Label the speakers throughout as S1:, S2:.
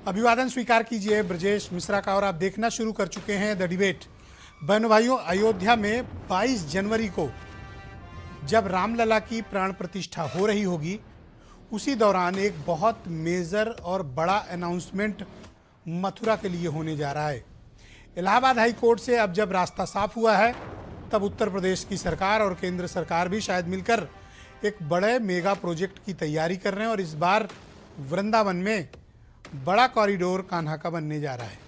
S1: अभिवादन स्वीकार कीजिए ब्रजेश मिश्रा का और आप देखना शुरू कर चुके हैं द डिबेट। बहनों भाइयों, अयोध्या में 22 जनवरी को जब रामलला की प्राण प्रतिष्ठा हो रही होगी, उसी दौरान एक बहुत मेजर और बड़ा अनाउंसमेंट मथुरा के लिए होने जा रहा है। इलाहाबाद हाई कोर्ट से अब जब रास्ता साफ हुआ है, तब उत्तर प्रदेश की सरकार और केंद्र सरकार भी शायद मिलकर एक बड़े मेगा प्रोजेक्ट की तैयारी कर रहे हैं और इस बार वृंदावन में बड़ा कॉरिडोर कान्हा का बनने जा रहा है।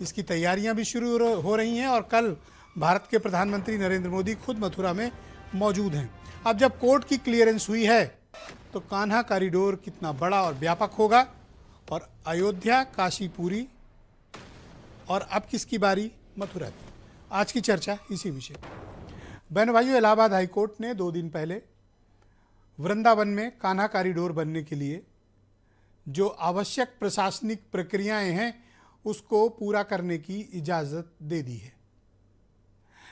S1: इसकी तैयारियां भी शुरू हो रही हैं और कल भारत के प्रधानमंत्री नरेंद्र मोदी खुद मथुरा में मौजूद हैं। अब जब कोर्ट की क्लियरेंस हुई है तो कान्हा कॉरिडोर कितना बड़ा और व्यापक होगा और अयोध्या, काशी, पुरी और अब किसकी बारी? मथुरा की। आज की चर्चा इसी विषय पर। बहनों भाइयों, इलाहाबाद हाई कोर्ट ने 2 दिन पहले वृंदावन में कान्हा कॉरिडोर बनने के लिए जो आवश्यक प्रशासनिक प्रक्रियाएं हैं उसको पूरा करने की इजाज़त दे दी है।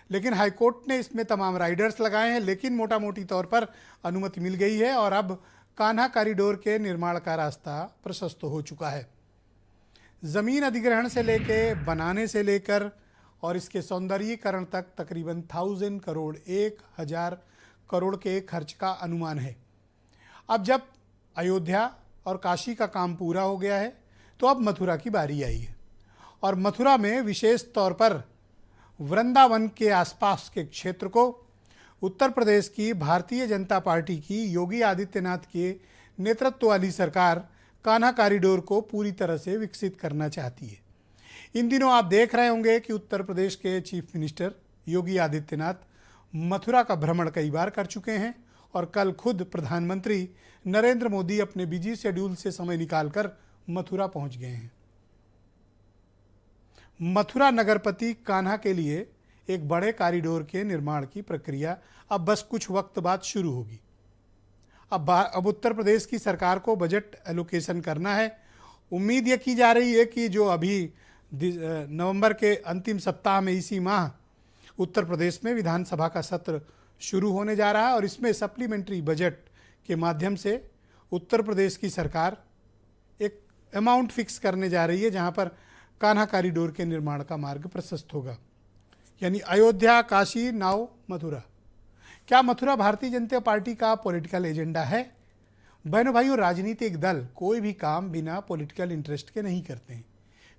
S1: लेकिन हाईकोर्ट ने इसमें तमाम राइडर्स लगाए हैं, लेकिन मोटा मोटी तौर पर अनुमति मिल गई है और अब कान्हा कॉरिडोर के निर्माण का रास्ता प्रशस्त हो चुका है। ज़मीन अधिग्रहण से लेके बनाने से लेकर और इसके सौंदर्यीकरण तक तकरीबन 1000 करोड़ 1000 करोड़ के खर्च का अनुमान है। अब जब अयोध्या और काशी का काम पूरा हो गया है तो अब मथुरा की बारी आई है और मथुरा में विशेष तौर पर वृंदावन के आसपास के क्षेत्र को उत्तर प्रदेश की भारतीय जनता पार्टी की योगी आदित्यनाथ के नेतृत्व वाली सरकार कान्हा कॉरिडोर को पूरी तरह से विकसित करना चाहती है। इन दिनों आप देख रहे होंगे कि उत्तर प्रदेश के चीफ मिनिस्टर योगी आदित्यनाथ मथुरा का भ्रमण कई बार कर चुके हैं और कल खुद प्रधानमंत्री नरेंद्र मोदी अपने बिजी शेड्यूल से समय निकालकर मथुरा पहुंच गए हैं। मथुरा नगरपति कान्हा के लिए एक बड़े कॉरिडोर के निर्माण की प्रक्रिया अब बस कुछ वक्त बाद शुरू होगी। अब उत्तर प्रदेश की सरकार को बजट एलोकेशन करना है। उम्मीद ये की जा रही है कि जो अभी नवंबर के अंतिम सप्ताह में इसी माह उत्तर प्रदेश में विधानसभा का सत्र शुरू होने जा रहा है और इसमें सप्लीमेंट्री बजट के माध्यम से उत्तर प्रदेश की सरकार एक अमाउंट फिक्स करने जा रही है जहां पर कान्हा कॉरिडोर के निर्माण का मार्ग प्रशस्त होगा। यानी अयोध्या, काशी, नाउ मथुरा। क्या मथुरा भारतीय जनता पार्टी का पॉलिटिकल एजेंडा है? बहनों भाइयों, राजनीतिक दल कोई भी काम बिना पॉलिटिकल इंटरेस्ट के नहीं करते हैं,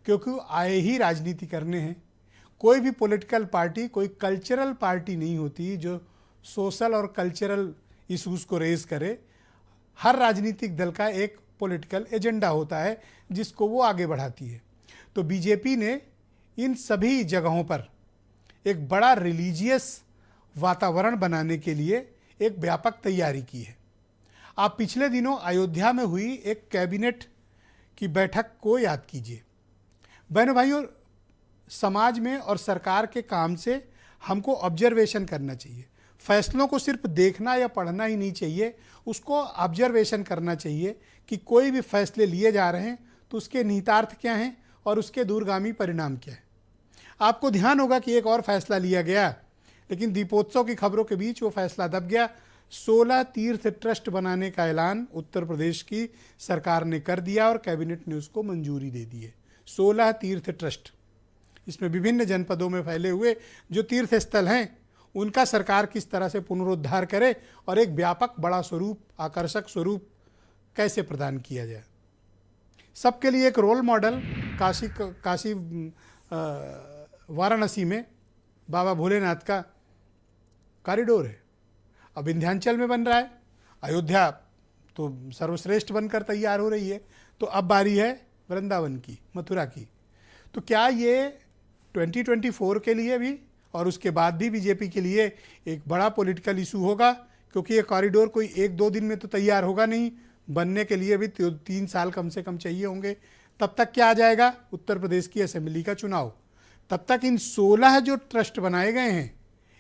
S1: क्योंकि आए ही राजनीति करने हैं। कोई भी पॉलिटिकल पार्टी कोई कल्चरल पार्टी नहीं होती जो सोशल और कल्चरल इशूज़ को रेज करे। हर राजनीतिक दल का एक पॉलिटिकल एजेंडा होता है जिसको वो आगे बढ़ाती है। तो बीजेपी ने इन सभी जगहों पर एक बड़ा रिलीजियस वातावरण बनाने के लिए एक व्यापक तैयारी की है। आप पिछले दिनों अयोध्या में हुई एक कैबिनेट की बैठक को याद कीजिए। बहनों भाइयों, समाज में और सरकार के काम से हमको ऑब्जर्वेशन करना चाहिए। फैसलों को सिर्फ देखना या पढ़ना ही नहीं चाहिए, उसको ऑब्जर्वेशन करना चाहिए कि कोई भी फैसले लिए जा रहे हैं तो उसके निहितार्थ क्या हैं और उसके दूरगामी परिणाम क्या है। आपको ध्यान होगा कि एक और फैसला लिया गया, लेकिन दीपोत्सव की खबरों के बीच वो फैसला दब गया। 16 तीर्थ ट्रस्ट बनाने का ऐलान उत्तर प्रदेश की सरकार ने कर दिया और कैबिनेट ने उसको मंजूरी दे दी है। 16 तीर्थ ट्रस्ट, इसमें विभिन्न जनपदों में फैले हुए जो तीर्थ स्थल हैं उनका सरकार किस तरह से पुनरुद्धार करे और एक व्यापक बड़ा स्वरूप, आकर्षक स्वरूप कैसे प्रदान किया जाए। सबके लिए एक रोल मॉडल काशी वाराणसी में बाबा भोलेनाथ का कॉरिडोर है। अब विंध्याचल में बन रहा है, अयोध्या तो सर्वश्रेष्ठ बनकर तैयार हो रही है, तो अब बारी है वृंदावन की, मथुरा की। तो क्या ये 2024 के लिए भी और उसके बाद भी बीजेपी के लिए एक बड़ा पॉलिटिकल इशू होगा? क्योंकि ये कॉरिडोर कोई 1-2 दिन में तो तैयार होगा नहीं, बनने के लिए भी 3 साल कम से कम चाहिए होंगे। तब तक क्या आ जाएगा? उत्तर प्रदेश की असेंबली का चुनाव। तब तक इन 16 जो ट्रस्ट बनाए गए हैं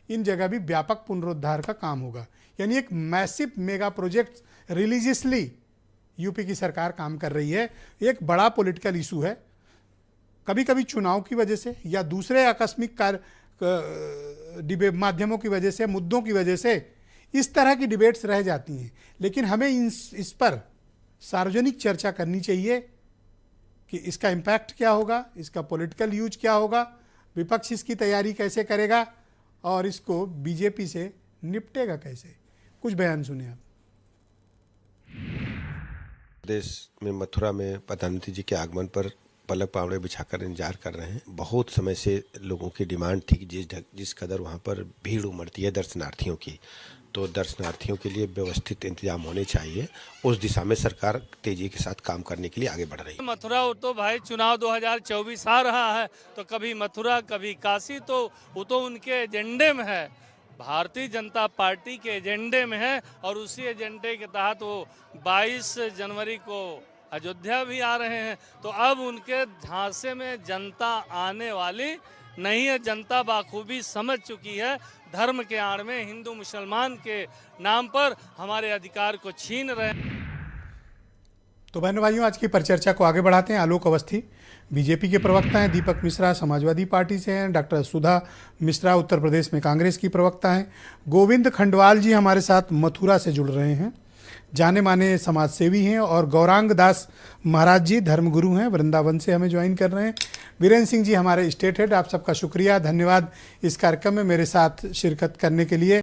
S1: इन जगह भी व्यापक पुनरुद्धार का काम होगा। यानी एक massive mega project religiously UP की सरकार काम कर रही है। एक बड़ा पॉलिटिकल इशू है। कभी कभी चुनाव की वजह से या दूसरे आकस्मिक माध्यमों की वजह से, मुद्दों की वजह से इस तरह की डिबेट्स रह जाती हैं, लेकिन हमें इस पर सार्वजनिक चर्चा करनी चाहिए कि इसका इम्पैक्ट क्या होगा, इसका पॉलिटिकल यूज क्या होगा, विपक्ष इसकी तैयारी कैसे करेगा और इसको बीजेपी से निपटेगा कैसे। कुछ बयान सुने आप।
S2: प्रदेश में मथुरा में प्रधानमंत्री जी के आगमन पर पलक पावड़े बिछाकर इंतजार कर रहे हैं। बहुत समय से लोगों की डिमांड थी कि जिस कदर वहाँ पर भीड़ उमड़ती है दर्शनार्थियों की, तो दर्शनार्थियों के लिए व्यवस्थित इंतजाम होने चाहिए। उस दिशा में सरकार तेजी के साथ काम करने के लिए आगे बढ़ रही है।
S3: मथुरा तो भाई चुनाव 2024 आ रहा है, तो कभी मथुरा कभी काशी, तो वो तो उनके एजेंडे में है, भारतीय जनता पार्टी के एजेंडे में है। और उसी एजेंडे के तहत वो 22 जनवरी को अयोध्या भी आ रहे हैं। तो अब उनके झांसे में जनता आने वाली नहीं है। जनता बाखूबी समझ चुकी है धर्म के आड़ में हिंदू मुसलमान के नाम पर हमारे अधिकार को छीन रहे हैं।
S1: तो बहनों भाइयों, आज की परिचर्चा को आगे बढ़ाते हैं। आलोक अवस्थी बीजेपी के प्रवक्ता हैं, दीपक मिश्रा समाजवादी पार्टी से हैं, डॉक्टर सुधा मिश्रा उत्तर प्रदेश में कांग्रेस की प्रवक्ता हैं, गोविंद खंडवाल जी हमारे साथ मथुरा से जुड़ रहे हैं, जाने माने समाज सेवी हैं, और गौरांग दास महाराज जी धर्मगुरु हैं, वृंदावन से हमें ज्वाइन कर रहे हैं। वीरेंद्र सिंह जी हमारे स्टेट हेड, आप सबका शुक्रिया, धन्यवाद इस कार्यक्रम में मेरे साथ शिरकत करने के लिए।